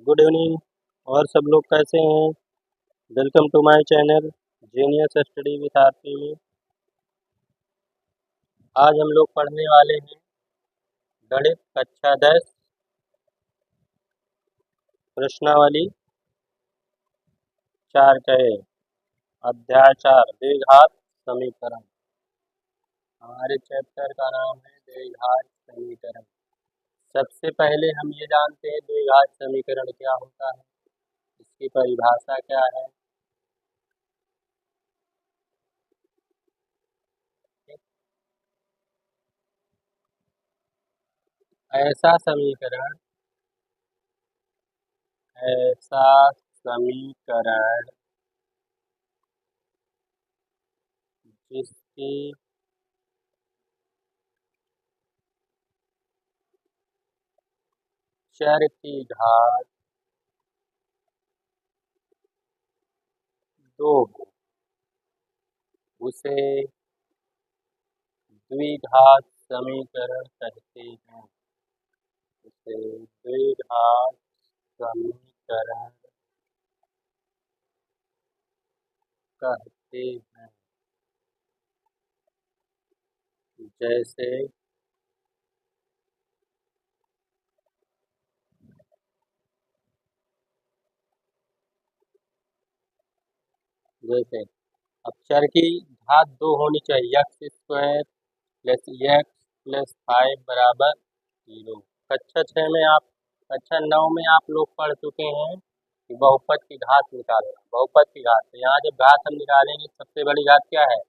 Good evening. और सब लोग कैसे हैं? Welcome to my channel genius study with RP में। आज हम लोग पढ़ने वाले हैं गणित कक्षा 10 प्रश्नावली 4 कहे अध्याय 4 द्विघात समीकरण। हमारे चैप्टर का नाम है द्विघात समीकरण। सबसे पहले हम ये जानते हैं द्विघात समीकरण क्या होता है, इसकी परिभाषा क्या है। ऐसा समीकरण ऐसा समीकरण जिसकी चर की घात 2 हो उसे द्विघात समीकरण कहते हैं। उसे द्विघात समीकरण कहते हैं। जैसे जैसे अब चर की घात 2 होनी चाहिए, x square plus x plus 5 बराबर 0। कक्षा 9 में आप लोग पढ़ चुके हैं कि बहुपद की घात निकालना। बहुपद की घात, तो यहाँ जब घात हम निकालेंगे सबसे बड़ी घात क्या है?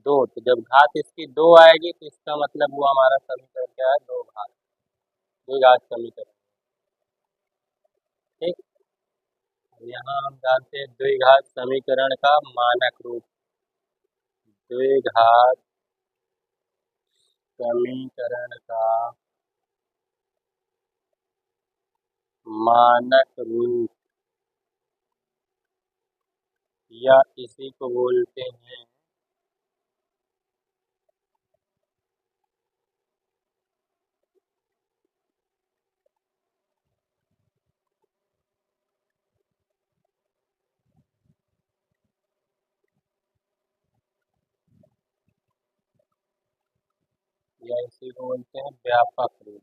2। तो जब घात इसकी 2 आएगी तो इसका मतलब वो हमारा समीकरण क्या है? 2 घात, 2 घात समीकरण। ठीक। यहाँ हम जानते हैं द्विघात समीकरण का मानक रूप। द्विघात समीकरण का मानक रूप या इसी को बोलते हैं व्यापक रूप।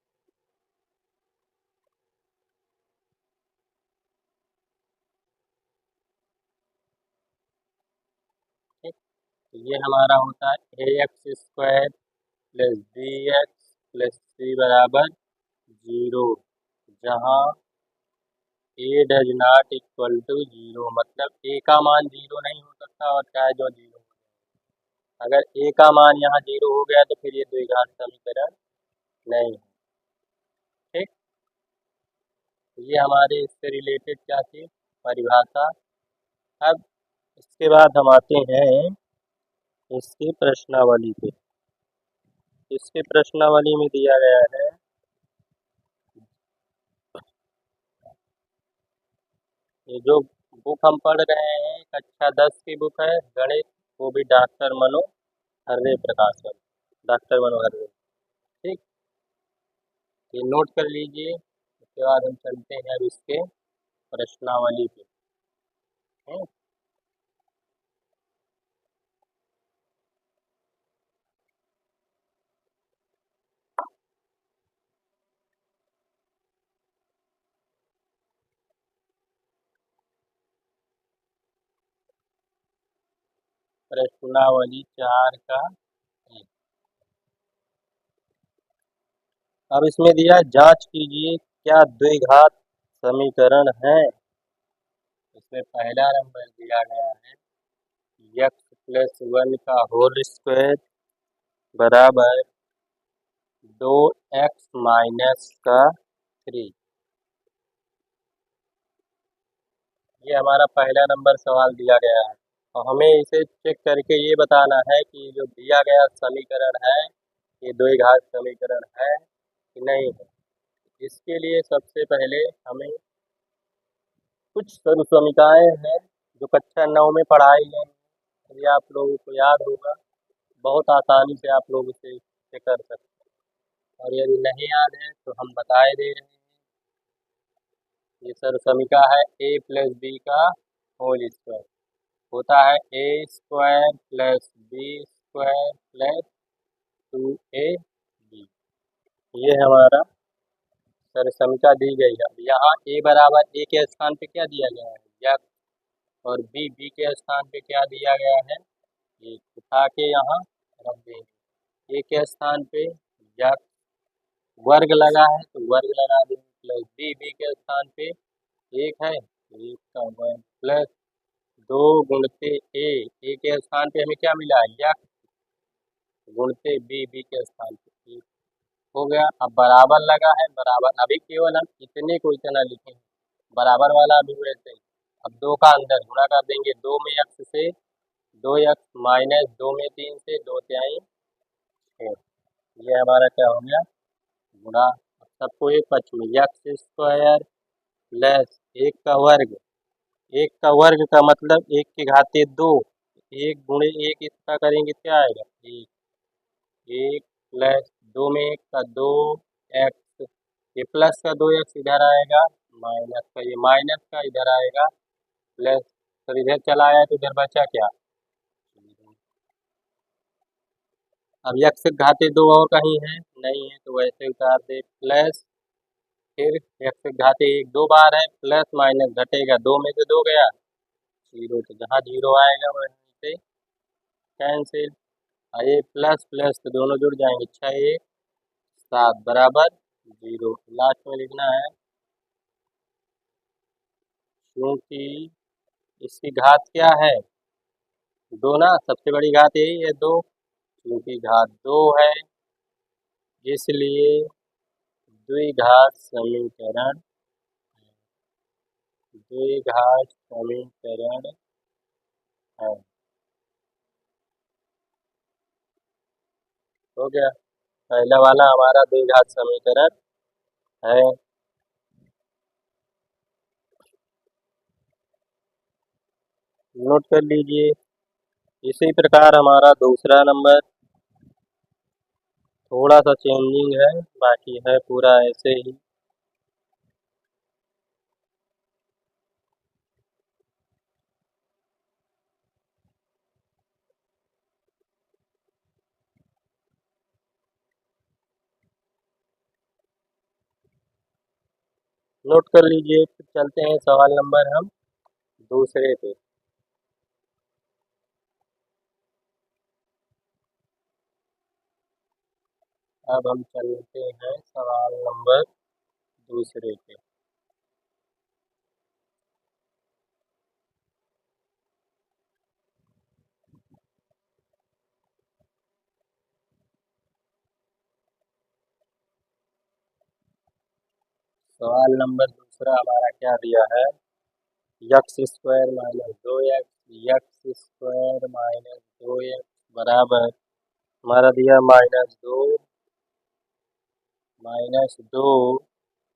ठीक। तो ये हमारा होता है a x square plus b x plus c बराबर 0, जहाँ a does not equal to 0, मतलब ए का मान 0 नहीं हो सकता और चाहे जो 0। अगर ए का मान यहाँ 0 हो गया तो फिर ये द्विघात समीकरण नहीं है। ठीक। तो ये हमारे इससे रिलेटेड क्या थी? परिभाषा। अब इसके बाद हम आते हैं इसकी प्रश्नावली पे। इसकी प्रश्नावली में दिया गया है ये जो बुक हम पढ़ रहे हैं कक्षा 10 की बुक है गणित, वो भी डॉक्टर मनो हर्रे प्रकाशन, डॉक्टर मनो हर्रे। ठीक। ये नोट कर लीजिए। उसके बाद हम चलते हैं अब इसके प्रश्नावली पे। हैं? प्रश्नावली 4 का है। अब इसमें दिया जांच कीजिए क्या द्विघात समीकरण है। इसमें पहला नंबर दिया गया है एक्स प्लस 1 का होल स्क्वायर बराबर 2x माइनस का 3। ये हमारा पहला नंबर सवाल दिया गया है और हमें इसे चेक करके ये बताना है कि जो दिया गया समीकरण है ये द्विघात समीकरण है कि नहीं है। इसके लिए सबसे पहले हमें कुछ सर्वसमीकाएँ हैं जो कक्षा 9 में पढ़ाई गई। यदि आप लोगों को याद होगा बहुत आसानी से आप लोग इसे कर सकते हैं, और यदि नहीं याद है तो हम बताए दे रहे हैं। ये सर्वसमीका है ए प्लस बी का होल स्क्वायर होता है a square plus b square plus 2ab। ये हमारा सर्वसमीका दी गई है। यहाँ ए बराबर ए के स्थान पे क्या दिया गया है यक्स, और बी के स्थान पे क्या दिया गया है एक, उठा के यहाँ रख देंगे। ए के स्थान पे यक्स, वर्ग लगा है तो वर्ग लगा देंगे, प्लस बी के स्थान पे एक है एक का वर्ग प्लस 2 गुणते ए के स्थान पे हमें क्या मिला यक्स गुणते बी के स्थान पे एक हो गया। अब बराबर लगा है, बराबर अभी केवल हम इतने को इतना लिखेंगे, बराबर वाला भी वैसे ही। अब 2 का अंदर गुणा कर देंगे, 2 में x से 2x माइनस 2 में 3 से 2 तिहाई 6। ये हमारा क्या हो गया गुणा। अब सबको एक पक्ष में x स्क्वायर प्लस 1 का वर्ग, 1 का वर्ग का मतलब 1 की घाते 2, 1 गुणे 1 इसका करेंगे क्या आएगा 1, 1 प्लस 2 में 1 का 2x, ये प्लस का 2x इधर आएगा, माइनस का ये माइनस का इधर आएगा प्लस, तो इधर चला आया तो इधर बचा क्या। अब यक्स घाते 2 और कहीं है नहीं है तो वैसे उतार दे, प्लस फिर यक्स घाते 1 2 बार है, प्लस माइनस घटेगा, 2 में से 2 गया 0, तो जहाँ 0 आएगा वहीं से कैंसिल। ये प्लस प्लस तो दोनों जुड़ जाएंगे, 6 1 7 बराबर 0। लास्ट में लिखना है क्योंकि इसकी घात क्या है 2 ना, सबसे बड़ी घात यही है 2, क्योंकि घात 2 है इसलिए द्विघात समीकरण, द्विघात समीकरण है। हो गया, पहला वाला हमारा द्विघात समीकरण है। नोट कर लीजिए। इसी प्रकार हमारा दूसरा नंबर थोड़ा सा चेंजिंग है, बाकी है पूरा ऐसे ही। नोट कर लीजिए। चलते हैं सवाल नंबर हम दूसरे पे। अब हम चलते हैं सवाल नंबर दूसरे पे। सवाल नंबर दूसरा हमारा क्या दिया है, x square minus 2x, x square minus 2x बराबर हमारा दिया -2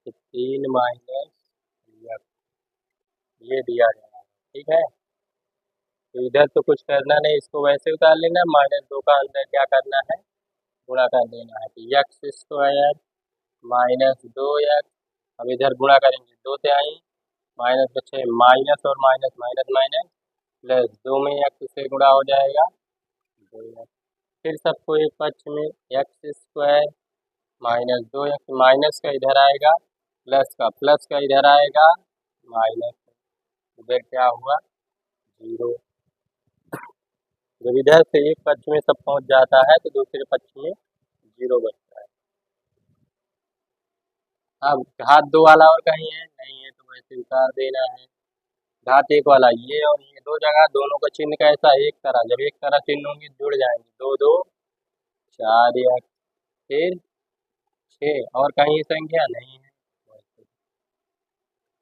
3 माइनस यक्स, ये दिया गया है। ठीक है, तो इधर तो कुछ करना नहीं, इसको वैसे उतार लेना, -2 का अंदर क्या करना है गुणा कर देना है, तो यक्स स्क्वायर -2x, अब इधर गुणा करेंगे 2 तिहाई माइनस बचे माइनस और माइनस माइनस माइनस प्लस 2 में एक्स से गुणा हो जाएगा 2x, फिर सबको एक पक्ष में एक्स स्क्वायर -2x, माइनस का इधर आएगा प्लस का इधर आएगा माइनस, इधर क्या हुआ 0। जब इधर से एक पक्ष में सब पहुंच जाता है तो दूसरे पक्ष में 0 बचता है। अब घात 2 वाला और कहीं है नहीं है तो वैसे उतार देना है। घात 1 वाला ये और ये दो जगह, दोनों का चिन्ह कैसा एक तरह, जब एक तरह चिन्ह होंगे जुड़ जाएंगे, 2 2 4 x, फिर 6 और कहीं संख्या नहीं है,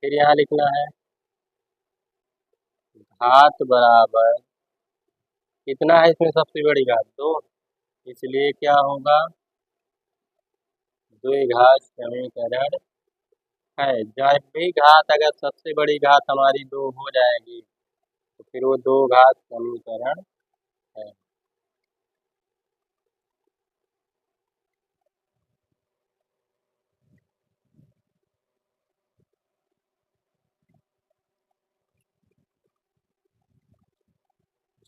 फिर यहाँ लिखना है घात बराबर कितना है, इसमें सबसे बड़ी घात 2, इसलिए क्या होगा द्विघात समीकरण है। जब भी घात अगर सबसे बड़ी घात हमारी 2 हो जाएगी तो फिर वो 2 घात समीकरण है।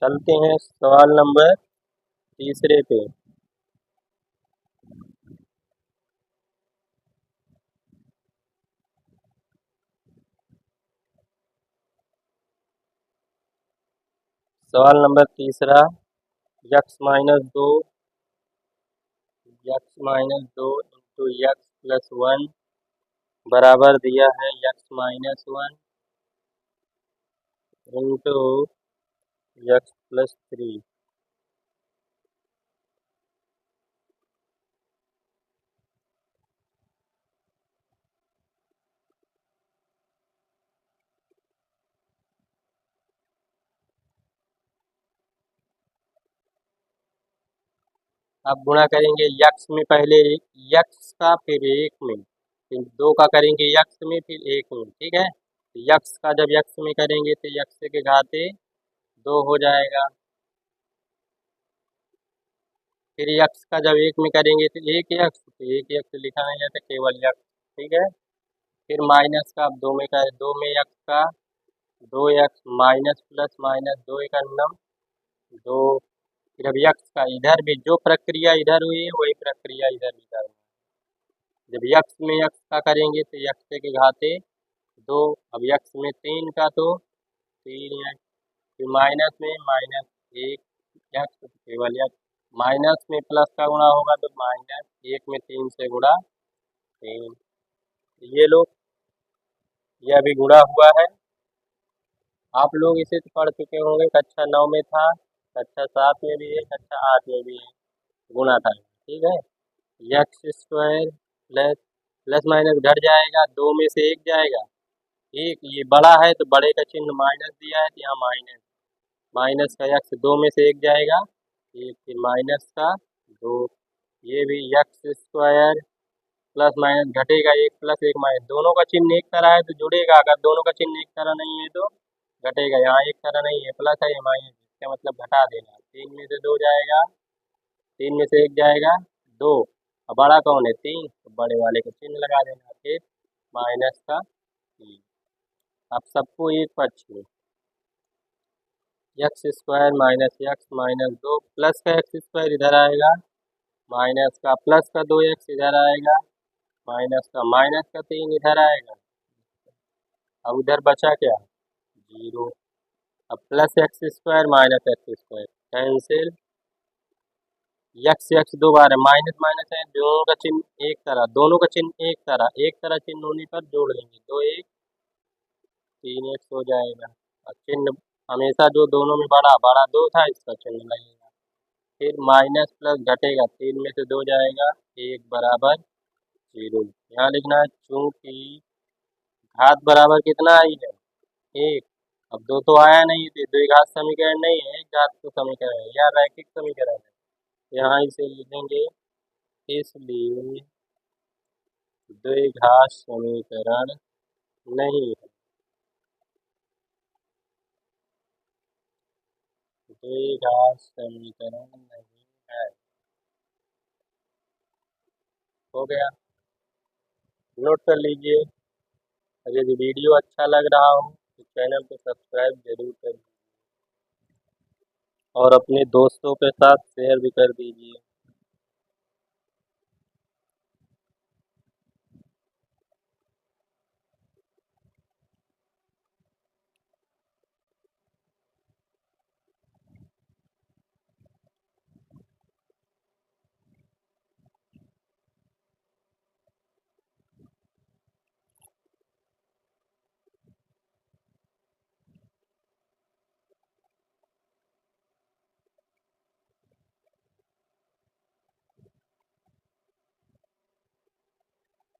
चलते हैं सवाल नंबर तीसरे पे। सवाल नंबर तीसरा, x-2 इंटू x+1 बराबर दिया है x-1 इंटू x+3। अब गुणा करेंगे यक्स में, पहले यक्स का फिर एक में, फिर दो का करेंगे यक्स में फिर एक में, ठीक है। यक्स का जब यक्स में करेंगे तो यक्स के घाते 2 हो जाएगा। फिर यक्स का जब एक में करेंगे तो एक यक्स, तो एक यक्स लिखा नहीं जाता, केवल यक्स, ठीक है। फिर माइनस का, अब दो में का, दो में यक्स का 2x माइनस प्लस माइनस 2 एक अन्नम 2। फिर अब यक्स का इधर भी जो प्रक्रिया इधर हुई है वही प्रक्रिया इधर भी करेंगे। जब यक्स में यक्स का करेंगे तो यक्स के घाते 2। अब यक्स में 3 का तो 3x, फिर माइनस में माइनस 1 यक्स, केवल यक्स। माइनस में प्लस का गुणा होगा तो माइनस 1 में 3 से गुणा 3। ये लो, ये अभी गुणा हुआ है। आप लोग इसे तो पढ़ चुके होंगे, कक्षा 9 में था, कक्षा 7 में भी है, कक्षा 8 में भी है, गुणा था, ठीक है। x² प्लस प्लस माइनस घट जाएगा, 2 में से 1 जाएगा, एक ये बड़ा है तो बड़े का चिन्ह माइनस दिया है तो यहाँ माइनस, माइनस का x 2 में से 1 जाएगा, एक फिर माइनस का 2। ये भी x² प्लस माइनस घटेगा, 1 प्लस 1 माइनस, दोनों का चिन्ह एक तरह है तो जुड़ेगा, अगर दोनों का चिन्ह एक तरह नहीं है तो घटेगा। यहाँ एक तरह नहीं है, प्लस है, ये माइनस, इसका मतलब घटा देना। 3 में से 2 जाएगा, 3 में से 1 जाएगा 2, और बड़ा कौन है 3, तो बड़े वाले का चिन्ह लगा देना, फिर माइनस का 3। अब सबको एक पक्ष में x² minus x minus 2 plus का x² इधर आएगा, माइनस का प्लस का 2x इधर आएगा, माइनस का 3 इधर आएगा। अब उधर बचा क्या, 0। अब plus x² minus x² cancel, x दो बार है, माइनस माइनस है, दोनों का चिन्ह एक तरह, दोनों का चिन्ह एक तरह चिन्ह होने पर जोड़ देंगे, 2 1 3x हो जाएगा। और चिन्ह हमेशा जो दोनों में बड़ा बड़ा 2 था इसका चिन्ह लगेगा। फिर माइनस प्लस घटेगा, 3 में से 2 जाएगा, 1 बराबर 0। यहाँ लिखना है चूंकि घात बराबर कितना आई है 1। अब 2 तो आया नहीं, तो द्विघात समीकरण नहीं है, एक घात तो समीकरण है या रैखिक समीकरण है। यहाँ इसे लिखेंगे, इसलिए द्विघात समीकरण नहीं है, द्विघात समीकरण नहीं है। हो गया, नोट कर लीजिए। और यदि वीडियो अच्छा लग रहा हो तो चैनल को सब्सक्राइब जरूर कर दीजिए और अपने दोस्तों के साथ शेयर भी कर दीजिए।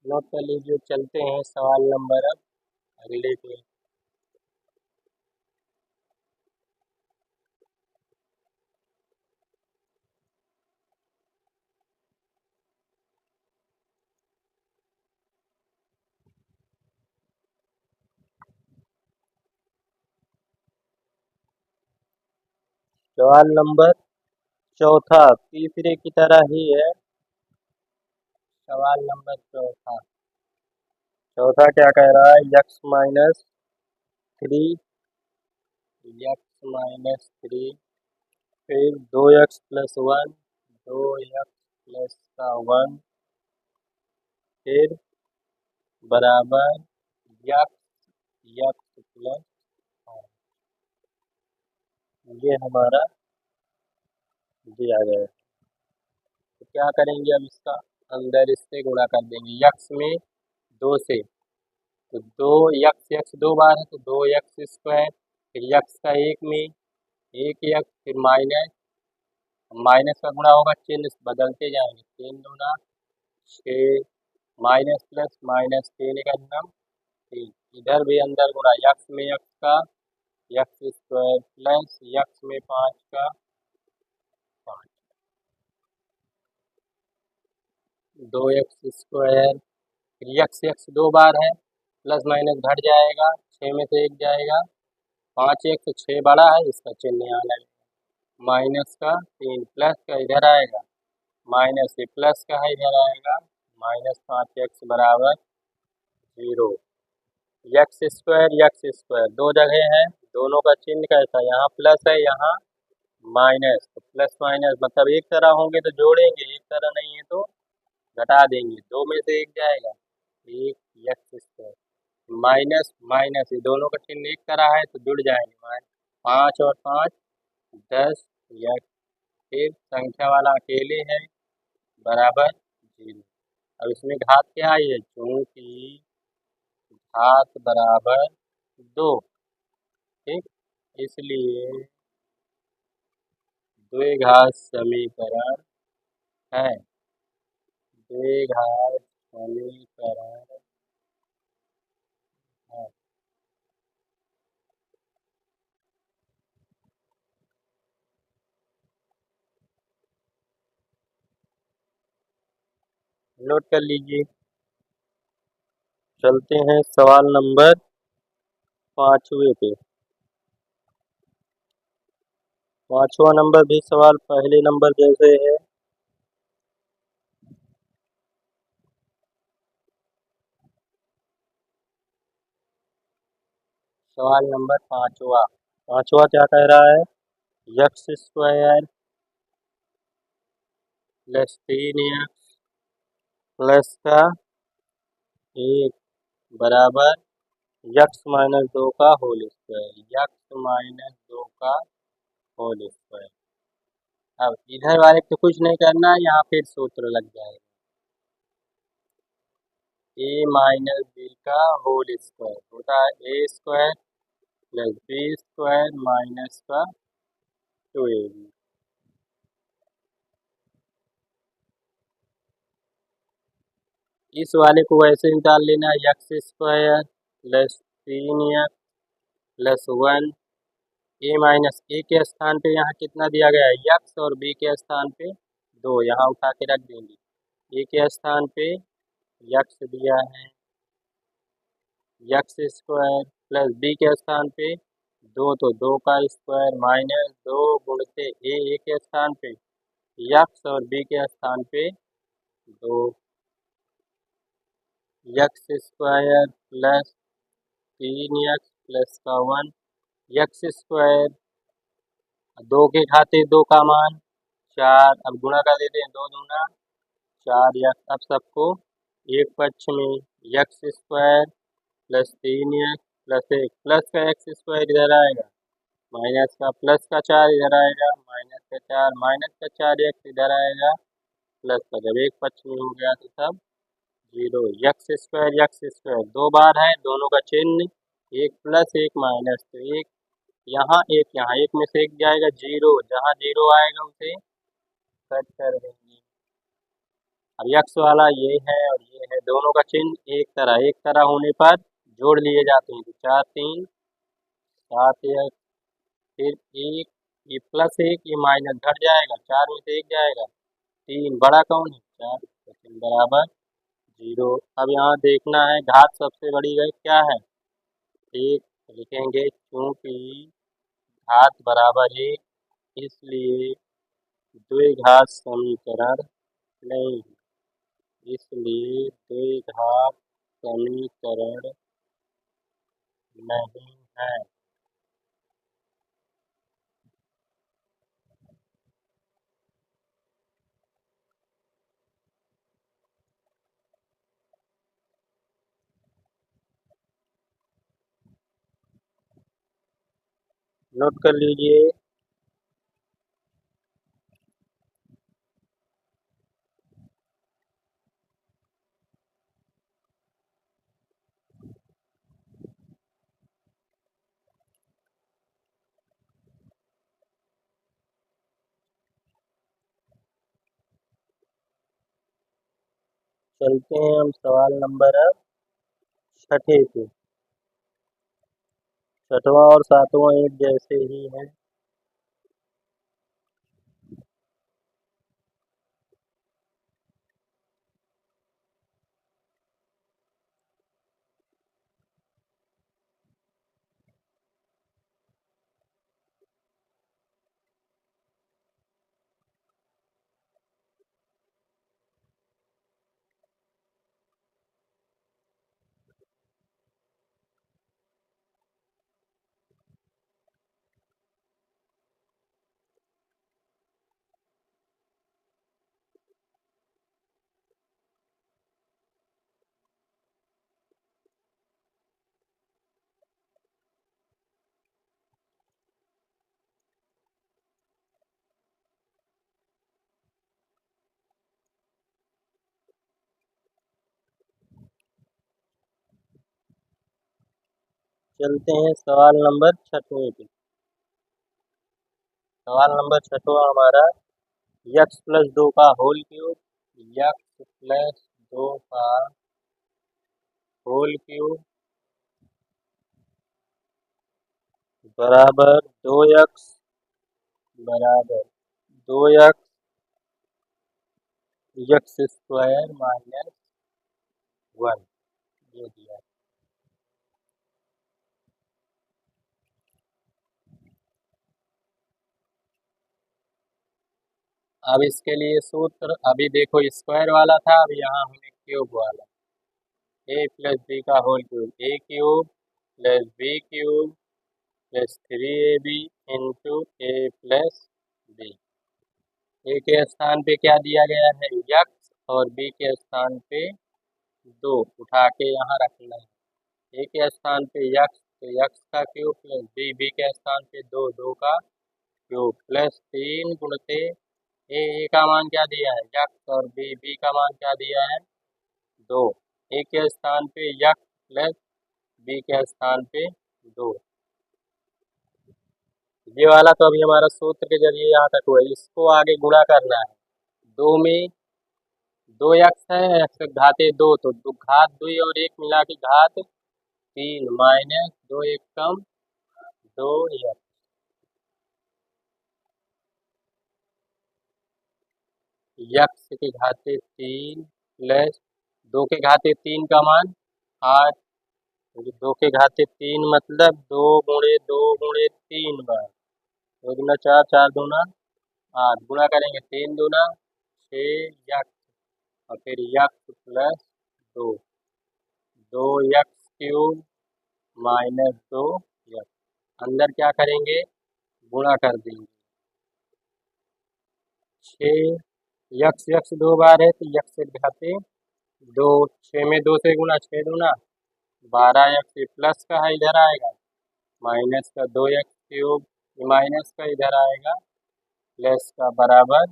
नोट कर लीजिए, चलते हैं सवाल नंबर अब अगले पे। सवाल नंबर चौथा तीसरे की तरह ही है। सवाल नंबर चौथा, चौथा क्या कह रहा है, यक्स माइनस थ्री फिर 2x+1, 2x+1 फिर बराबर x ये हमारा दिया गया है। तो क्या करेंगे अब इसका अंदर इससे गुणा कर देंगे x में 2 से, तो 2 x 2 बार है तो 2x², फिर x का 1 में 1 फिर माइनस का गुणा होगा, चिन्ह बदलते जाएंगे, 3×2 = 6, माइनस प्लस माइनस 3×3, इधर भी अंदर गुणा, x में x का x² प्लस x में 5 का 5, 2x², फिर x 2 बार है, प्लस माइनस घट जाएगा, 6 में से 1 जाएगा, 5x तो 6 बड़ा है, इसका चिन्ह आना है, माइनस का 3 प्लस का इधर आएगा, माइनस से प्लस का है इधर आएगा, -5x बराबर 0। x² दो जगह है, दोनों का चिन्ह कैसा, यहाँ प्लस है यहाँ माइनस, तो प्लस माइनस मतलब एक तरह होंगे तो जोड़ेंगे, एक तरह नहीं है तो घटा देंगे, 2 में से 1 जाएगा, 1x², माइनस माइनस ये दोनों का चिन्ह एक तरह है तो जुड़ जाएंगे, 5 और 5 10 x, फिर संख्या वाला अकेले है बराबर 0। अब इसमें घात क्या आई है, क्योंकि घात बराबर 2, ठीक, इसलिए द्विघात समीकरण है, द्विघात समीकरण है। नोट कर लीजिए। चलते हैं सवाल नंबर 5वें पे। 5वां नंबर भी सवाल पहले नंबर जैसे है। सवाल नंबर 5वां क्या कह रहा है, x² प्लस 3x प्लस का 1 बराबर x-2 का होल स्क्वायर, x-2 का होल स्क्वायर। अब इधर वाले तो कुछ नहीं करना, यहाँ फिर सूत्र लग जाएगा, a माइनस b का होल स्क्वायर होता है a² प्लस b² माइनस का 2ab। इस वाले को वैसे निकाल लेना, x² plus 3x plus 1, a minus a के स्थान पे यहाँ कितना दिया गया है x, और b के स्थान पे 2, यहाँ उठा के रख देंगे, a के स्थान पे x दिया है x² प्लस b के स्थान पे 2, तो 2 का स्क्वायर माइनस 2 गुणते a के स्थान पे x और b के स्थान पे 2, x² प्लस 3x प्लस का 1, x², 2 के खाते 2 का मान 4, अब गुणा कर देते हैं, 2 दूना 4x, अब सबको एक पक्ष में x² plus 3x plus 1 plus का x² इधर आएगा, माइनस का प्लस का 4 इधर आएगा, माइनस का 4 माइनस का 4x इधर आएगा, प्लस का जब एक पक्ष में हो गया तो सब 0। x² 2 बार है, दोनों का चिन्ह एक प्लस एक माइनस, तो एक यहाँ एक में से एक जाएगा 0, जहाँ 0 आएगा उसे कट कर देंगे। अब x वाला ये है और ये है, दोनों का चिन्ह एक तरह होने पर जोड़ लिए जाते हैं, तो 4 3 7x, फिर एक ये प्लस एक ये माइनस घट जाएगा, 4 में से 1 जाएगा, 3 बड़ा कौन है 4, तो 3 बराबर 0। अब यहाँ देखना है घात सबसे बड़ी है क्या है, 1 लिखेंगे, क्योंकि घात बराबर 1 इसलिए द्विघात समीकरण नहीं है, इसलिए द्विघात समीकरण नहीं है। नोट कर लीजिए। चलते हैं हम सवाल नंबर अब छठे पे। छठवां और सातवां एक जैसे ही हैं। चलते हैं सवाल नंबर छठवें पे। सवाल नंबर छठवां हमारा x+2 का होल क्यूब, x+2 का होल क्यूब बराबर 2x बराबर 2x x² माइनस 1 ये दिया। अब इसके लिए सूत्र, अभी देखो स्क्वायर वाला था, अब यहाँ हमें क्यूब वाला। a+b का whole cube, a cube plus b cube plus 3ab into a plus b। A के स्थान पे क्या दिया गया है x, और बी के स्थान पे 2 उठा के यहाँ रखना है। ए के स्थान पे x तो x का क्यूब प्लस बी के स्थान पे 2 2 का क्यूब प्लस 3 गुणते ए का मान क्या दिया है x, और बी का मान क्या दिया है 2। ए के स्थान पे x प्लस बी के स्थान पे 2। ये वाला तो अभी हमारा सूत्र के जरिए यहाँ तक हुआ, इसको आगे गुणा करना है। 2 में 2x है, x घाते 2 तो घात 2 और 1 मिला के घात 3 माइनस 2 1 कम 2x। x के घाते 3 प्लस 2 के घाते 3 का मान 8, 2 के घाते 3 मतलब 2 गुणे 2 गुणे 3 बार, 2 दूना 4 4 दूना 8, गुणा करेंगे 3 दूना 6 x, और फिर x plus 2 2x³ minus 2x। अंदर क्या करेंगे गुणा कर देंगे। 6 2 बार है तो x से घाते 2, 6 में 2 से गुणा 6 दूना 12x प्लस का है इधर आएगा, माइनस का 2x³, माइनस का इधर आएगा प्लस का बराबर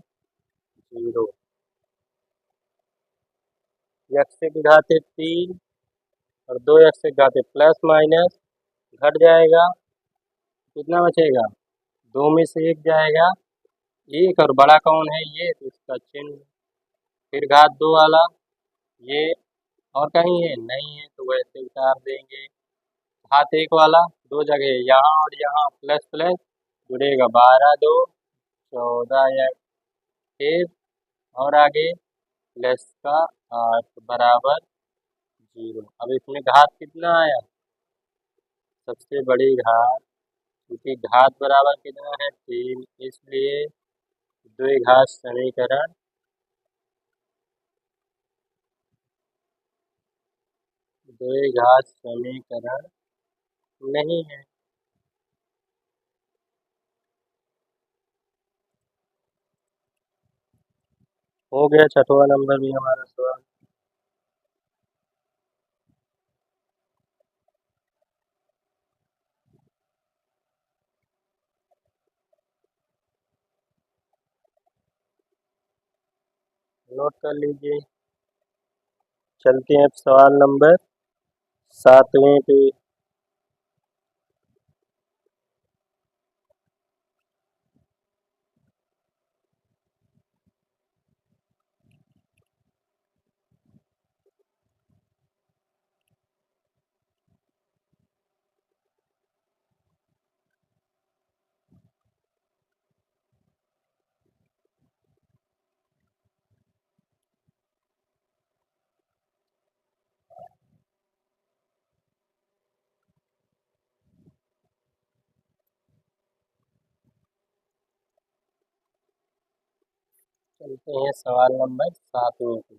0। x से घाते 3 और 2x से घाते प्लस माइनस घट जाएगा, कितना बचेगा 2 में से 1 जाएगा 1, और बड़ा कौन है ये तो इसका चिन्ह। फिर घात 2 वाला ये और कहीं है नहीं है तो वैसे उतार देंगे। घात 1 वाला 2 जगह यहाँ और यहाँ प्लस प्लस जुड़ेगा 12 2 14 फिर और आगे प्लस का 8 बराबर 0। अब इसमें घात कितना आया सबसे बड़ी घात, क्योंकि घात बराबर कितना है 3, इसलिए द्विघात समीकरण द्विघात समीकरण नहीं है। हो गया छठवां नंबर भी हमारा सवाल। नोट कर लीजिए। चलते हैं अब सवाल नंबर 7वें पे। चलते हैं सवाल नंबर 7वें पे।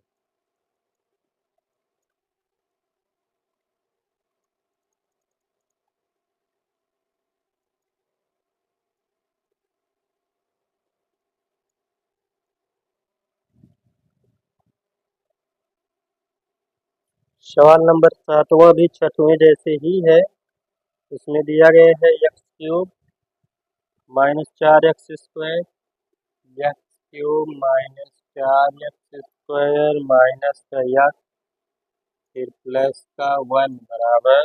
सवाल नंबर 7वां भी 6वें जैसे ही है। इसमें दिया गया है x³ -4x² x³ -4x² minus का x फिर प्लस का 1 बराबर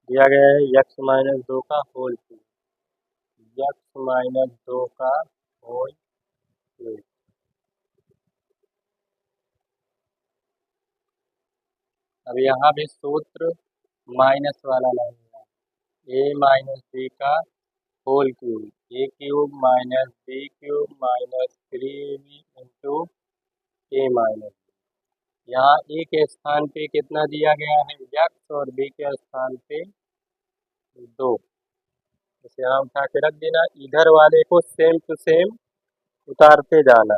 दिया गया है x-2 का होल क्यूब। x-2 का होल क्यूब। अब यहाँ भी सूत्र माइनस वाला नहीं है। a माइनस b का whole cube, a³ minus b³ minus 3b into a minus. यहाँ a के स्थान पे कितना दिया गया है x और b के स्थान पे 2। इसे यहाँ उठा के रख देना, इधर वाले को सेम टू सेम उतारते जाना।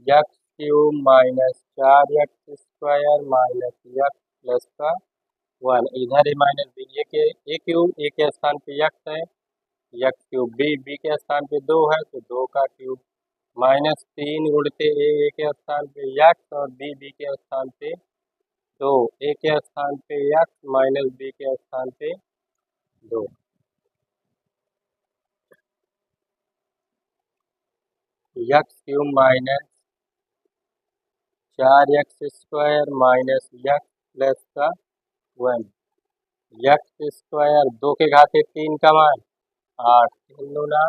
x³ -4x² minus x plus का 1 इधर है माइनस b। a³ a के स्थान पे x है, x³ b के स्थान पे 2 है तो 2 का क्यूब -3 गुणते a के स्थान पे x और b के स्थान पे 2, a के स्थान पे x माइनस b के स्थान पे 2। x³ -4x² minus x plus का 1 x² 2 के घाते 3 का मान 8, 3 दूना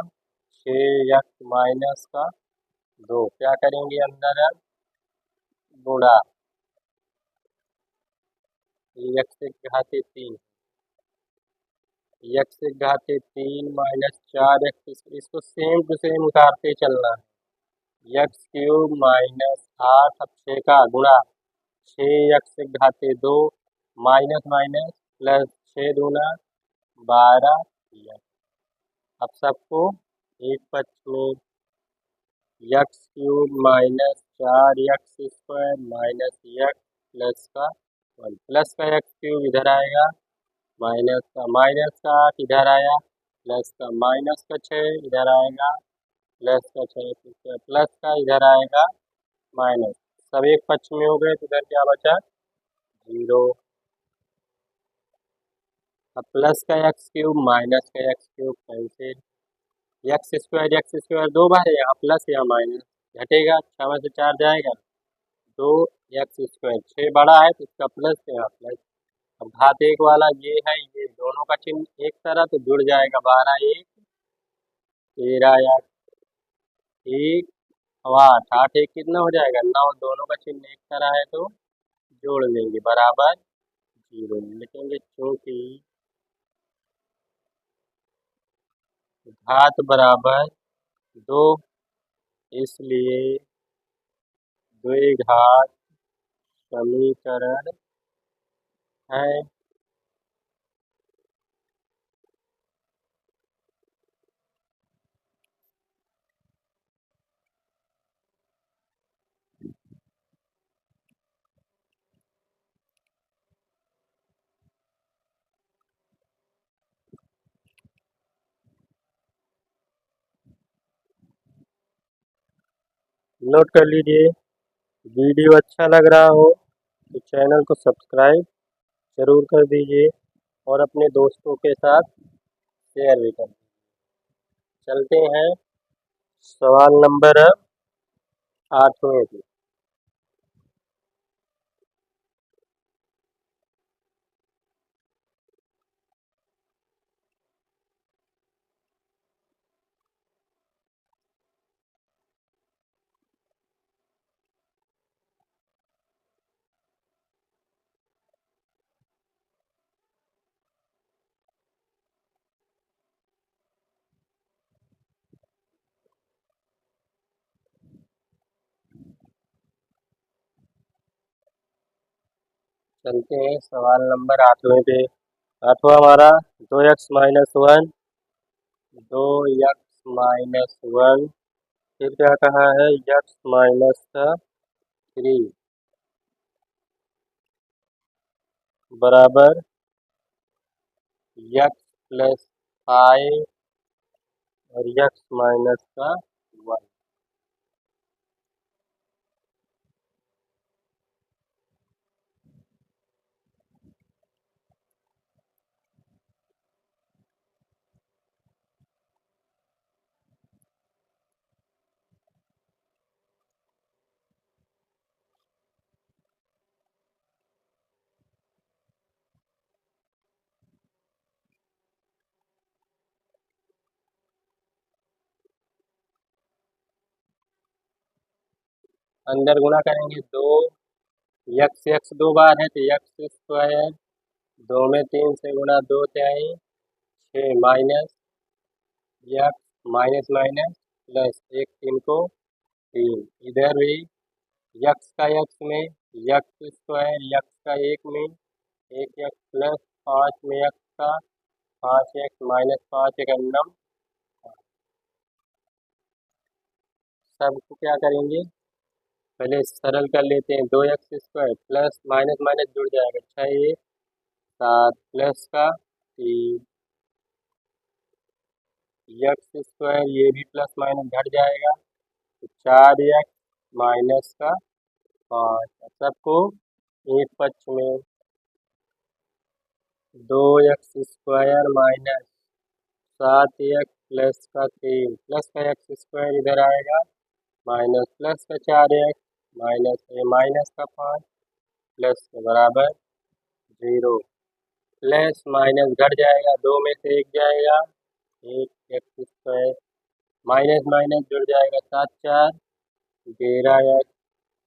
6x माइनस का 2। क्या करेंगे अंदर अब गुणा x के घाते 3 माइनस 4x, इसको सेम टू सेम उतारते चलना है। x³ -8 अब 6 का गुणा 6x के घाते 2 माइनस माइनस प्लस 6 दूना 12 x। अब सबको एक पक्ष में x³ -4x² minus x plus का 1 प्लस का x³ इधर आएगा, माइनस का 8 इधर आया, प्लस का माइनस का 6 इधर आएगा, प्लस का 6 प्लस का इधर आएगा माइनस। सब एक पक्ष में हो गए तो इधर क्या बचा 0। अब प्लस का x³ माइनस का x³ कैंसिल, x² 2 बार है, यहाँ प्लस यहाँ माइनस घटेगा, 6 में से 4 जाएगा 2x²। 6 बड़ा है तो इसका प्लस यहाँ प्लस। अब घात 1 वाला ये है, ये दोनों का चिन्ह एक तरह तो जुड़ जाएगा 12 1 13 1 8 8 1 कितना हो जाएगा 9। दोनों का चिन्ह एक तरह है तो जोड़ लेंगे बराबर 0 लिखेंगे। क्योंकि घात बराबर 2 इसलिए द्विघात समीकरण है। नोट कर लीजिए। वीडियो अच्छा लग रहा हो तो चैनल को सब्सक्राइब जरूर कर दीजिए और अपने दोस्तों के साथ शेयर भी कर दीजिए। चलते हैं सवाल नंबर 8वें की। चलते हैं सवाल नंबर 8वें पे। 8वां हमारा 2x-1, 2x-1, फिर क्या कहा है, x-3 बराबर x प्लस 5 और x-1। अंदर गुणा करेंगे 2, x 2 बार है तो x², 2 में 3 से गुणा 2 तिहाई 6 minus x minus minus plus 1 3 को 3, इधर भी x का x में x², x का 1 में 1x प्लस 5 में x का 5x माइनस 5 1 सबको क्या करेंगे, पहले सरल कर लेते हैं। 2x² प्लस माइनस माइनस जुड़ जाएगा, 6 7 प्लस का 3 x², ये भी प्लस माइनस घट जाएगा तो 4x माइनस का 5, सबको एक पक्ष में 2x² माइनस 7x प्लस का 3 प्लस का x² इधर आएगा माइनस प्लस का 4x माइनस माइनस का 5 प्लस के बराबर 0, प्लस माइनस घट जाएगा, 2 में से 1 जाएगा, 1x² माइनस माइनस जुड़ जाएगा, 7 4 13x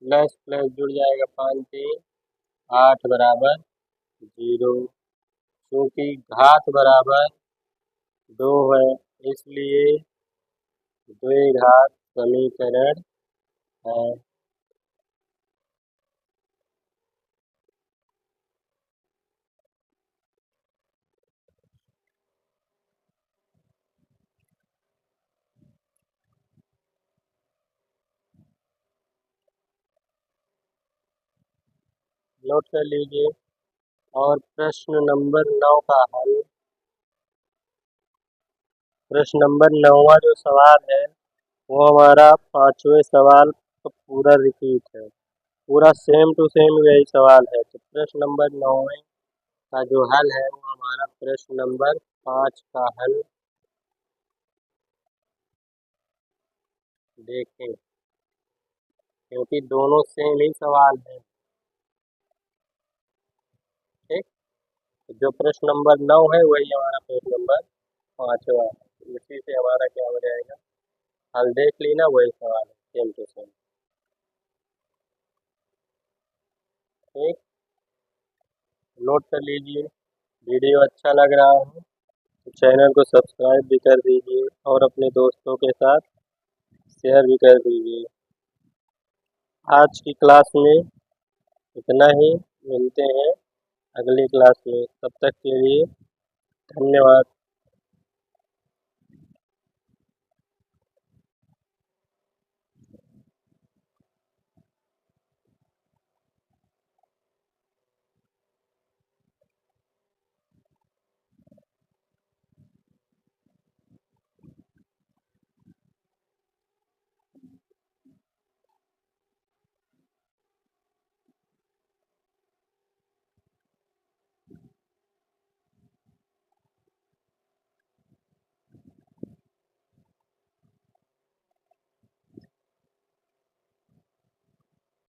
प्लस प्लस जुड़ जाएगा, 5 3 8 बराबर 0। क्योंकि घात बराबर 2 है इसलिए द्विघात समीकरण है। नोट कर लीजिए। और प्रश्न नंबर 9 का हल। प्रश्न नंबर 9वां जो सवाल है वो हमारा 5वें सवाल का पूरा रिपीट है, पूरा सेम टू सेम यही सवाल है। तो प्रश्न नंबर 9वें का जो हल है वो हमारा प्रश्न नंबर 5 का हल देखें, क्योंकि दोनों सेम ही सवाल है। ठीक, जो प्रश्न नंबर 9 है वही हमारा प्रश्न नंबर 5वां है, इसी से हमारा क्या हो जाएगा, हल देख ली ना, वही सवाल है सेम टू सेम। ठीक, नोट कर लीजिए। वीडियो अच्छा लग रहा है तो चैनल को सब्सक्राइब भी कर दीजिए और अपने दोस्तों के साथ शेयर भी कर दीजिए। आज की क्लास में इतना ही, मिलते हैं अगली क्लास में, तब तक के लिए धन्यवाद।